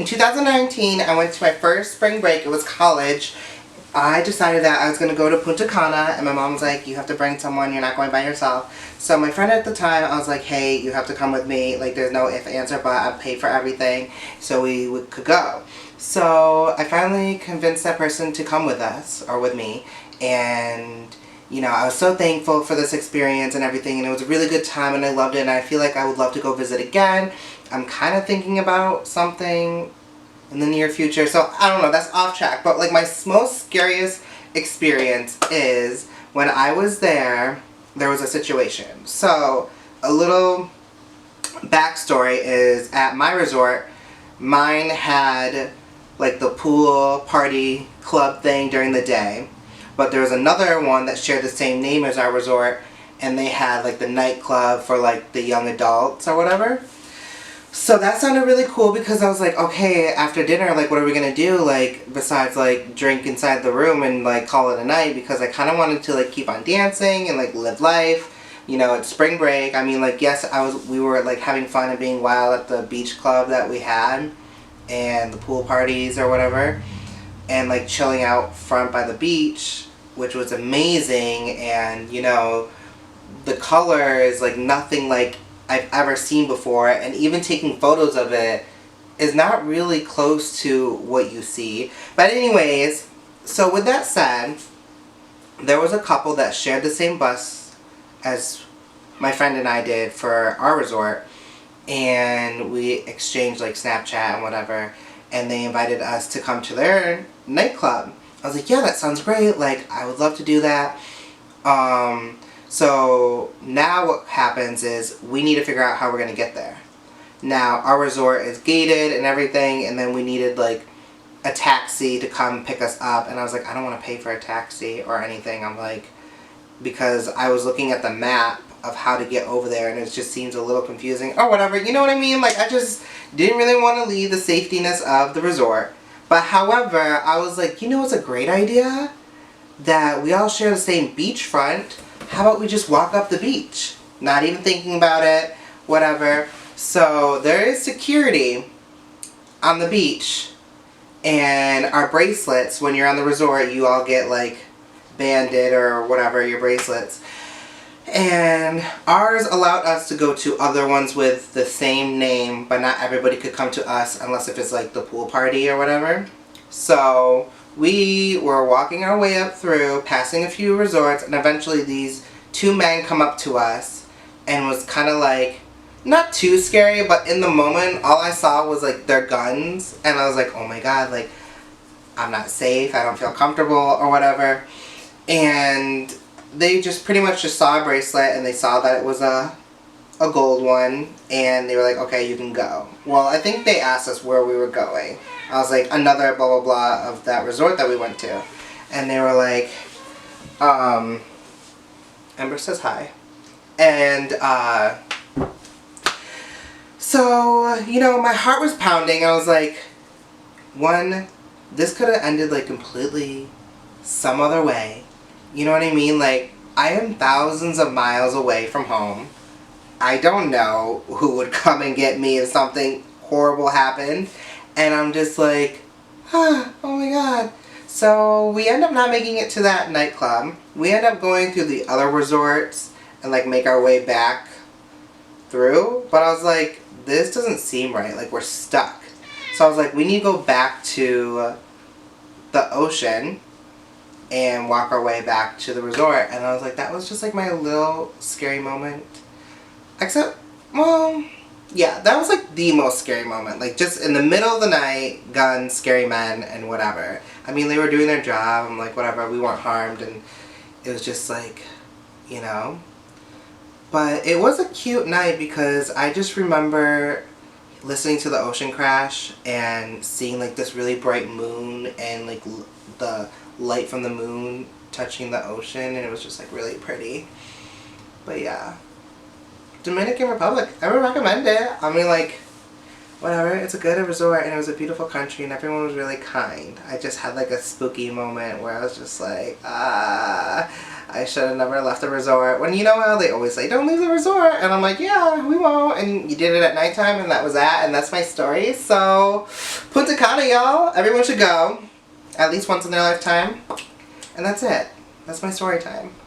in 2019, I went to my first spring break. It was college. I decided that I was going to go to Punta Cana, and my mom was like, you have to bring someone, you're not going by yourself. So my friend at the time, I was like, hey, you have to come with me. Like, there's no if, ands, or but. I paid for everything, so we could go. So I finally convinced that person to come with us, or with me, and you know, I was so thankful for this experience and everything, and it was a really good time, and I loved it, and I feel like I would love to go visit again. I'm kind of thinking about something in the near future, so I don't know, that's off track, but like my most scariest experience is when I was there was a situation. So, a little backstory is, at my resort, mine had like the pool party club thing during the day, but there was another one that shared the same name as our resort, and they had like the nightclub for like the young adults or whatever. So that sounded really cool, because I was like, okay, after dinner, like, what are we gonna do, like, besides, like, drink inside the room and, like, call it a night, because I kind of wanted to, like, keep on dancing and, like, live life. You know, it's spring break. I mean, like, yes, we were, like, having fun and being wild at the beach club that we had, and the pool parties or whatever, and, like, chilling out front by the beach, which was amazing, and, you know, the colors, like, nothing like I've ever seen before, and even taking photos of it is not really close to what you see. But anyways, so with that said, there was a couple that shared the same bus as my friend and I did for our resort, and we exchanged like Snapchat and whatever, and they invited us to come to their nightclub. I was like, yeah, that sounds great, like, I would love to do that. So now what happens is we need to figure out how we're going to get there. Now, our resort is gated and everything, and then we needed like a taxi to come pick us up, and I was like, I don't want to pay for a taxi or anything. I'm like, because I was looking at the map of how to get over there, and it just seems a little confusing or whatever, you know what I mean? Like, I just didn't really want to leave the safetiness of the resort. But however, I was like, you know what's a great idea? That we all share the same beachfront. How about we just walk up the beach? Not even thinking about it, whatever. So there is security on the beach, and our bracelets, when you're on the resort, you all get like banded or whatever, your bracelets. And ours allowed us to go to other ones with the same name, but not everybody could come to us unless if it's like the pool party or whatever. So we were walking our way up through, passing a few resorts, and eventually these two men come up to us, and was kind of like, not too scary, but in the moment, all I saw was like their guns, and I was like, oh my god, like, I'm not safe, I don't feel comfortable, or whatever. And they just pretty much just saw a bracelet, and they saw that it was a gold one, and they were like, okay, you can go. Well, I think they asked us where we were going. I was like, another blah blah blah of that resort that we went to. And they were like, Ember says hi. And, so, you know, my heart was pounding. I was like, one, this could have ended like completely some other way. You know what I mean? Like, I am thousands of miles away from home. I don't know who would come and get me if something horrible happened. And I'm just like, oh my god. So we end up not making it to that nightclub. We end up going through the other resorts and like make our way back through. But I was like, this doesn't seem right. Like, we're stuck. So I was like, we need to go back to the ocean and walk our way back to the resort. And I was like, that was just like my little scary moment. Except, well, yeah, that was like the most scary moment. Like, just in the middle of the night, guns, scary men, and whatever. I mean, they were doing their job. I'm like, whatever, we weren't harmed, and it was just like, you know. But it was a cute night, because I just remember listening to the ocean crash and seeing like this really bright moon and like the light from the moon touching the ocean, and it was just like really pretty. But yeah. Dominican Republic. I would recommend it. I mean, like, whatever. It's a good resort and it was a beautiful country and everyone was really kind. I just had like a spooky moment where I was just like, I should have never left the resort. When you know how they always say, don't leave the resort. And I'm like, yeah, we won't. And you did it at nighttime and that was that. And that's my story. So, Punta Cana, y'all. Everyone should go. At least once in their lifetime. And that's it. That's my story time.